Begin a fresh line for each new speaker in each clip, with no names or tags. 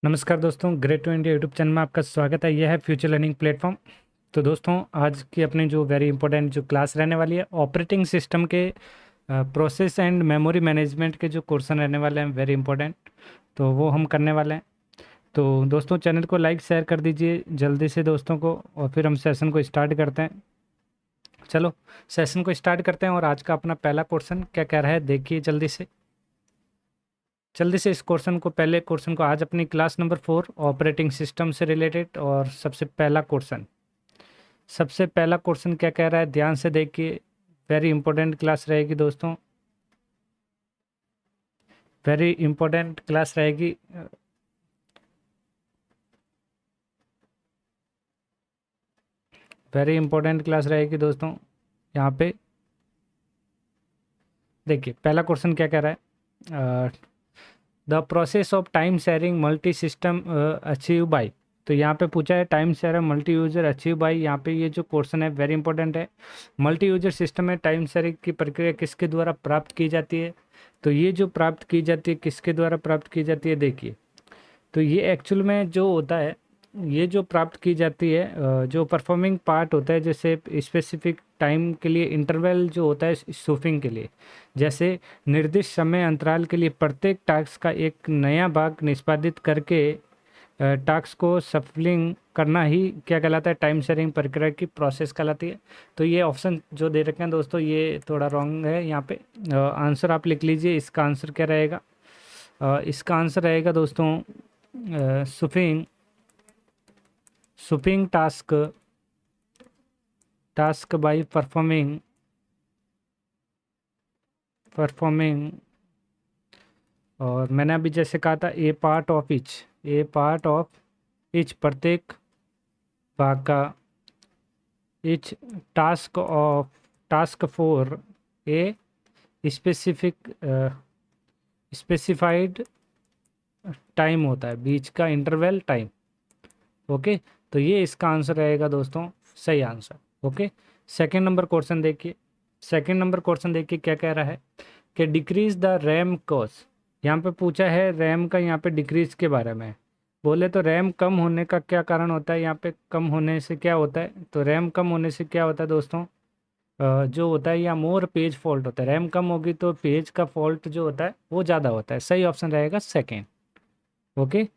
नमस्कार दोस्तों, great to India YouTube channel में आपका स्वागत है। यह है फ्यूचर लर्निंग प्लेटफॉर्म। तो दोस्तों, आज की अपनी जो वेरी इंपॉर्टेंट जो क्लास रहने वाली है, ऑपरेटिंग सिस्टम के प्रोसेस एंड मेमोरी मैनेजमेंट के जो क्वेश्चन रहने वाले हैं, वेरी इंपॉर्टेंट, तो वो हम करने वाले हैं। तो दोस्तों, चैनल को लाइक शेयर कर दीजिए जल्दी से दोस्तों को, और फिर हम सेशन को स्टार्ट करते हैं। चलो सेशन को स्टार्ट करते हैं। और आज का अपना पहला क्वेश्चन क्या कह रहा है, देखिए जल्दी से इस क्वेश्चन को, पहले क्वेश्चन को, आज अपनी क्लास नंबर 4 ऑपरेटिंग सिस्टम से रिलेटेड। और सबसे पहला क्वेश्चन क्या कह रहा है, ध्यान से देखिए। वेरी इंपॉर्टेंट क्लास रहेगी दोस्तों, वेरी इंपॉर्टेंट क्लास रहेगी। वेरी इंपॉर्टेंट क्लास रहेगी दोस्तों। यहाँ पे देखिए पहला क्वेश्चन क्या कह रहा है, the process of time sharing multi system achieve by. तो यहाँ पे पूछा है time share multi user achieve by. यहाँ पे ये जो क्वेश्चन है वेरी इंपॉर्टेंट है। मल्टी यूजर सिस्टम में टाइम शेयरिंग की प्रक्रिया किसके द्वारा प्राप्त की जाती है। तो ये जो प्राप्त की जाती है, किसके द्वारा प्राप्त की जाती है, देखिए। तो ये एक्चुअल में जो होता है, ये जो प्राप्त की जाती है, जो परफॉर्मिंग पार्ट होता है, जैसे स्पेसिफिक टाइम के लिए इंटरवल जो होता है स्पूफिंग के लिए, जैसे निर्दिष्ट समय अंतराल के लिए प्रत्येक टास्क का एक नया भाग निष्पादित करके टास्क को सफलिंग करना ही क्या कहलाता है, टाइम शेयरिंग प्रक्रिया की प्रोसेस कहलाती है। तो ये ऑप्शन जो दे रखे हैं दोस्तों, ये थोड़ा रॉन्ग है। यहाँ पे आंसर आप लिख लीजिए। इसका आंसर क्या रहेगा, इसका आंसर रहेगा दोस्तों स्पूफिंग टास्क बाय परफॉर्मिंग। और मैंने अभी जैसे कहा था, ए पार्ट ऑफ इच, प्रत्येक भाग का, etch task for a specified time होता है, बीच का इंटरवल टाइम। ओके, तो ये इसका आंसर रहेगा दोस्तों, सही answer. Okay, second number question देखिए क्या कह रहा है कि डिक्रीज द रैम कॉस्ट। यहाँ पे पूछा है रैम का, यहाँ पे डिक्रीज के बारे में बोले तो रैम कम होने का क्या कारण होता है। यहाँ पे कम होने से क्या होता है, तो रैम कम होने से क्या होता है दोस्तों, जो होता है, या मोर पेज फॉल्ट होता है। रैम कम होगी तो पेज का फॉल्ट जो होता है वो ज़्यादा होता है। सही ऑप्शन रहेगा सेकेंड। ओके,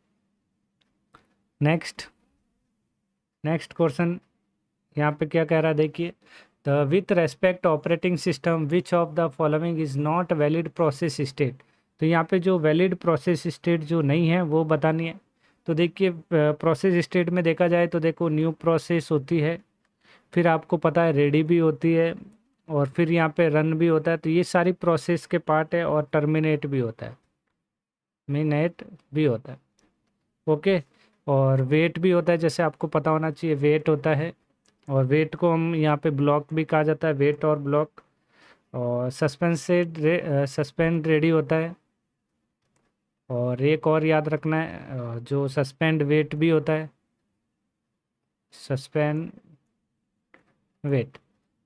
नेक्स्ट क्वेश्चन यहाँ पे क्या कह रहा है, देखिए। The with respect operating system which of the following is not valid process state. तो यहाँ पे जो वैलिड प्रोसेस स्टेट जो नहीं है वो बतानी है। तो देखिए प्रोसेस स्टेट में देखा जाए तो देखो, न्यू प्रोसेस होती है, फिर आपको पता है रेडी भी होती है, और फिर यहाँ पे रन भी होता है। तो ये सारी प्रोसेस के पार्ट है, और टर्मिनेट भी होता है, मिनेट भी होता है। ओके, और वेट भी होता है, जैसे आपको पता होना चाहिए, वेट होता है। और वेट को हम यहाँ पे ब्लॉक भी कहा जाता है, वेट और ब्लॉक। और सस्पेंड रेडी होता है। और एक और याद रखना है, जो सस्पेंड वेट भी होता है, सस्पेंड वेट।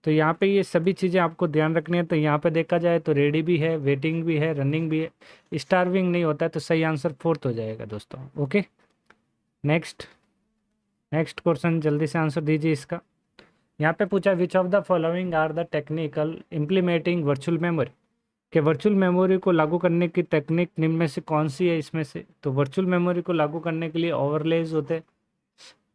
तो यहाँ पे ये सभी चीज़ें आपको ध्यान रखनी है। तो यहाँ पे देखा जाए तो रेडी भी है, वेटिंग भी है, रनिंग भी है, स्टार्विंग नहीं होता है। तो सही आंसर फोर्थ हो जाएगा दोस्तों। ओके, नेक्स्ट क्वेश्चन, जल्दी से आंसर दीजिए इसका। यहाँ पे पूछा which of the following are the technical implementing virtual memory. कि वर्चुअल मेमोरी को लागू करने की टेक्निक निम्न में से कौन सी है इसमें से। तो वर्चुअल मेमोरी को लागू करने के लिए ओवरलेज होते हैं,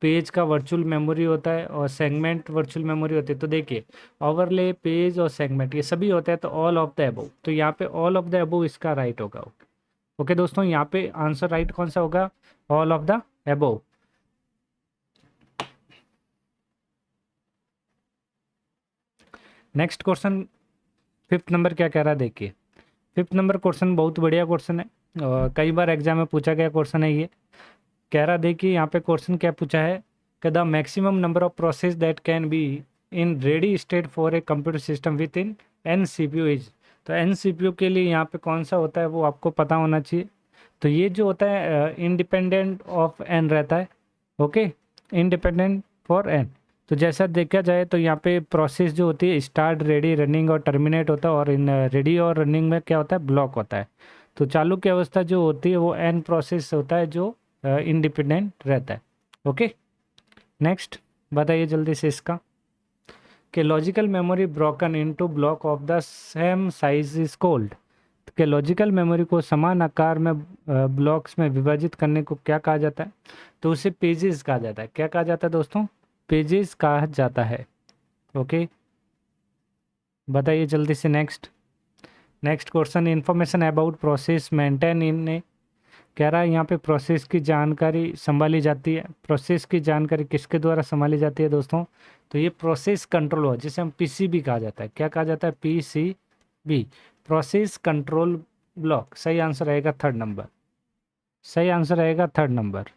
पेज का वर्चुअल मेमोरी होता है, और सेगमेंट वर्चुअल मेमोरी होती है। तो देखिए, ओवरले, पेज और सेगमेंट ये सभी होते हैं। तो ऑल ऑफ द अबव, तो यहाँ पे ऑल ऑफ द अबव इसका राइट होगा। ओके दोस्तों, यहाँ पे आंसर राइट कौन सा होगा, all of the above. Next question, fifth number क्या कह रहा है, देखिए। फिफ्थ नंबर क्वेश्चन बहुत बढ़िया क्वेश्चन है, और कई बार एग्जाम में पूछा गया क्वेश्चन है ये। कह रहा देखिए यहाँ पे क्वेश्चन क्या पूछा है कि the maximum number of process that can be in ready state for a computer system with in N C P U is. तो एन सी पी यू के लिए यहाँ पे कौन सा होता है वो आपको पता होना चाहिए। तो ये जो होता है इंडिपेंडेंट ऑफ एन रहता है। Okay, independent for N. तो जैसा देखा जाए तो यहाँ पे प्रोसेस जो होती है, स्टार्ट, रेडी, रनिंग और टर्मिनेट होता है। और इन रेडी और रनिंग में क्या होता है, ब्लॉक होता है। तो चालू की अवस्था जो होती है वो एन प्रोसेस होता है, जो इंडिपेंडेंट रहता है। ओके, नेक्स्ट बताइए जल्दी से इसका कि logical memory broken into block of the same size is called. कि लॉजिकल मेमोरी को समान आकार में ब्लॉक्स में विभाजित करने को क्या कहा जाता है? तो उसे पेजेस कहा जाता है। क्या कहा जाता है दोस्तों? पेजेस कहा जाता है। ओके, बताइए जल्दी से next question, information about process maintain in a. कह रहा है यहाँ पे प्रोसेस की जानकारी संभाली जाती है। प्रोसेस की जानकारी किसके द्वारा संभाली जाती है दोस्तों? तो ये प्रोसेस कंट्रोल हो, जिसे हम पीसीबी कहा जाता है। क्या कहा जाता है? PCB, process control block. सही आंसर रहेगा थर्ड नंबर। सही आंसर रहेगा थर्ड नंबर।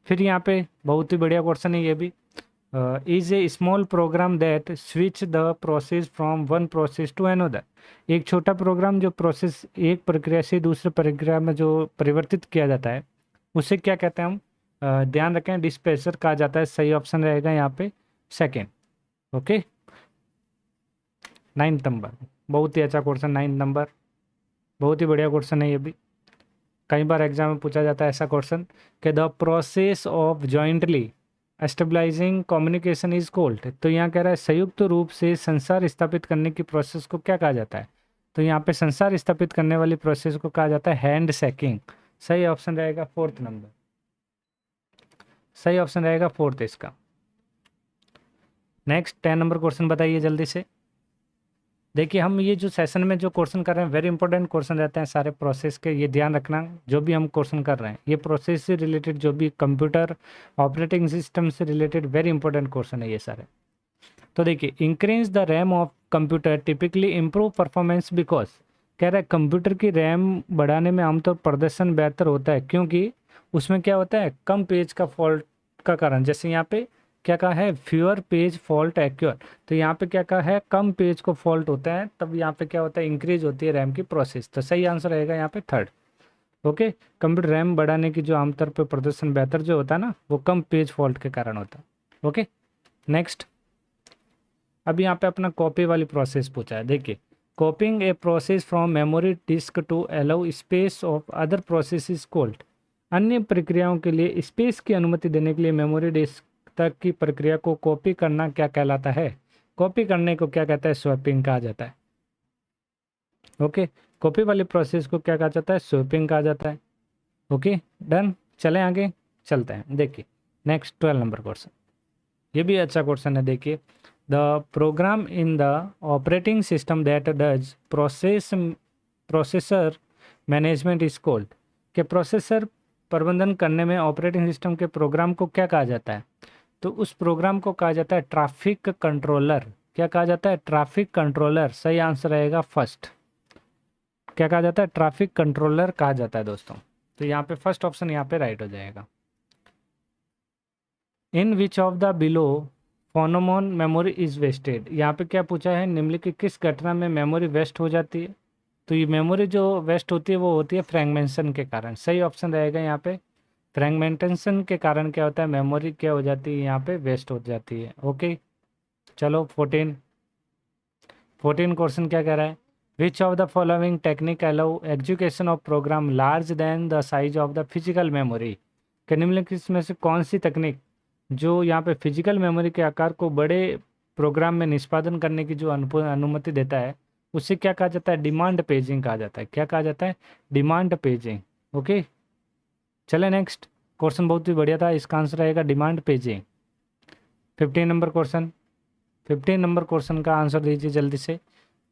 फिर यहाँ पे बहुत ही बढ़िया क्वेश्चन है ये भी। Is a small program that switch the process from one process to another. एक छोटा प्रोग्राम जो प्रोसेस एक प्रक्रिया से दूसरे प्रक्रिया में जो परिवर्तित किया जाता है उसे क्या कहते हैं हम? ध्यान रखें, डिस्पेचर कहा जाता है। सही ऑप्शन रहेगा यहाँ पे सेकेंड। ओके, 9 नंबर, बहुत ही अच्छा क्वेश्चन। 9 नंबर, बहुत ही बढ़िया क्वेश्चन है ये भी। कई बार एग्जाम में पूछा जाता है ऐसा क्वेश्चन कि the process of jointly stabilising communication is called. तो यहाँ कह रहा है संयुक्त रूप से संसार स्थापित करने की प्रोसेस को क्या कहा जाता है? तो यहाँ पे संसार स्थापित करने वाली प्रोसेस को कहा जाता है हैंड शेकिंग। सही ऑप्शन रहेगा फोर्थ नंबर। सही ऑप्शन रहेगा फोर्थ इसका। नेक्स्ट 10 नंबर क्वेश्चन बताइए जल्दी से। देखिए, हम ये जो सेशन में जो क्वेश्चन कर रहे हैं वेरी इंपॉर्टेंट क्वेश्चन रहते हैं सारे प्रोसेस के। ये ध्यान रखना, जो भी हम क्वेश्चन कर रहे हैं ये प्रोसेस से रिलेटेड, जो भी कंप्यूटर ऑपरेटिंग सिस्टम से रिलेटेड वेरी इंपॉर्टेंट क्वेश्चन है ये सारे। तो देखिए, increase the RAM of computer typically improve performance because. कह रहा है कंप्यूटर की रैम बढ़ाने में आमतौर प्रदर्शन बेहतर होता है क्योंकि उसमें क्या होता है? कम पेज का फॉल्ट का कारण। जैसे यहाँ पे क्या कहा है? Fewer page fault accrue. तो यहाँ पे क्या कहा है? कम पेज को फॉल्ट होता है, तब यहाँ पे क्या होता है? इंक्रीज होती है रैम की प्रोसेस। तो सही आंसर रहेगा यहाँ पे थर्ड। ओके, कंप्यूटर रैम बढ़ाने की जो आमतौर पे प्रदर्शन बेहतर जो होता है ना, वो कम पेज फॉल्ट के कारण होता है। Okay, next. अब यहाँ पे अपना कॉपी वाली प्रोसेस पूछा है। देखिए, copying a process from memory disk to allow space of other process is called. अन्य प्रक्रियाओं के लिए स्पेस की अनुमति देने के लिए मेमोरी डिस्क तक की प्रक्रिया को कॉपी करना क्या कहलाता है? कॉपी करने को क्या कहता है? स्वैपिंग कहा जाता है। ओके, कॉपी वाली प्रोसेस को क्या कहा जाता है? स्वैपिंग कहा जाता है। Okay, done. चलें आगे चलते हैं। देखिए नेक्स्ट 12 नंबर क्वेश्चन, ये भी अच्छा क्वेश्चन है। देखिए, the program in the operating system that does processor management is called. कि प्रोसेसर प्रबंधन करने में ऑपरेटिंग सिस्टम के प्रोग्राम को क्या कहा जाता है? तो उस प्रोग्राम को कहा जाता है ट्रैफिक कंट्रोलर। क्या कहा जाता है? Traffic controller. सही आंसर रहेगा फर्स्ट। क्या कहा जाता है? ट्रैफिक कंट्रोलर कहा जाता है दोस्तों। तो यहाँ पे फर्स्ट ऑप्शन यहाँ पे राइट हो जाएगा। In which of the below phenomenon memory is wasted. यहाँ पे क्या पूछा है? निम्नलिखित किस घटना में मेमोरी वेस्ट हो जाती है? तो ये मेमोरी जो वेस्ट होती है वो होती है फ्रैगमेंटेशन के कारण। सही ऑप्शन रहेगा यहाँ पे फ्रैगमेंटेशन के कारण क्या होता है? मेमोरी क्या हो जाती है? यहाँ पे वेस्ट हो जाती है। ओके, चलो 14 क्वेश्चन क्या कह रहा है? Which of the following technique allow execution of program large than the size of the physical memory. के निम्नलिखित में से कौन सी तकनीक जो यहाँ पे फिजिकल मेमोरी के आकार को बड़े प्रोग्राम में निष्पादन करने की जो अनुमति देता है उसे क्या कहा जाता है? डिमांड पेजिंग कहा जाता है। क्या कहा जाता है? Demand paging. ओके, चले नेक्स्ट क्वेश्चन, बहुत ही बढ़िया था। इसका आंसर रहेगा demand paging. 15 number question, 15 number question का आंसर दीजिए जल्दी से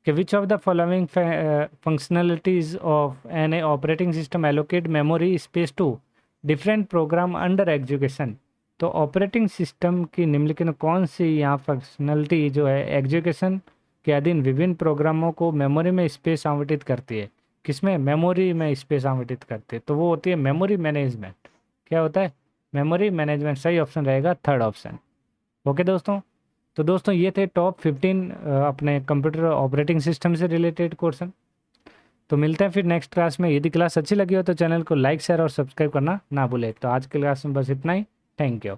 कि which of the following functionalities of an a operating system allocate memory space to different program under execution. तो ऑपरेटिंग सिस्टम की निम्नलिखित में कौन सी यहाँ फंक्शनलिटी जो है एग्जीक्यूशन के अधीन विभिन्न प्रोग्रामों को मेमोरी में स्पेस आवंटित करती है? किसमें? मेमोरी में स्पेस आवंटित करती है। तो वो होती है मेमोरी मैनेजमेंट। क्या होता है? Memory management. सही ऑप्शन रहेगा थर्ड ऑप्शन। ओके दोस्तों, तो दोस्तों ये थे टॉप 15 अपने कंप्यूटर ऑपरेटिंग सिस्टम से रिलेटेड क्वेश्चन। तो मिलते हैं फिर नेक्स्ट क्लास में। यदि क्लास अच्छी लगी हो तो चैनल को लाइक शेयर और सब्सक्राइब करना ना भूलें। तो आज के क्लास में बस इतना ही। Thank you.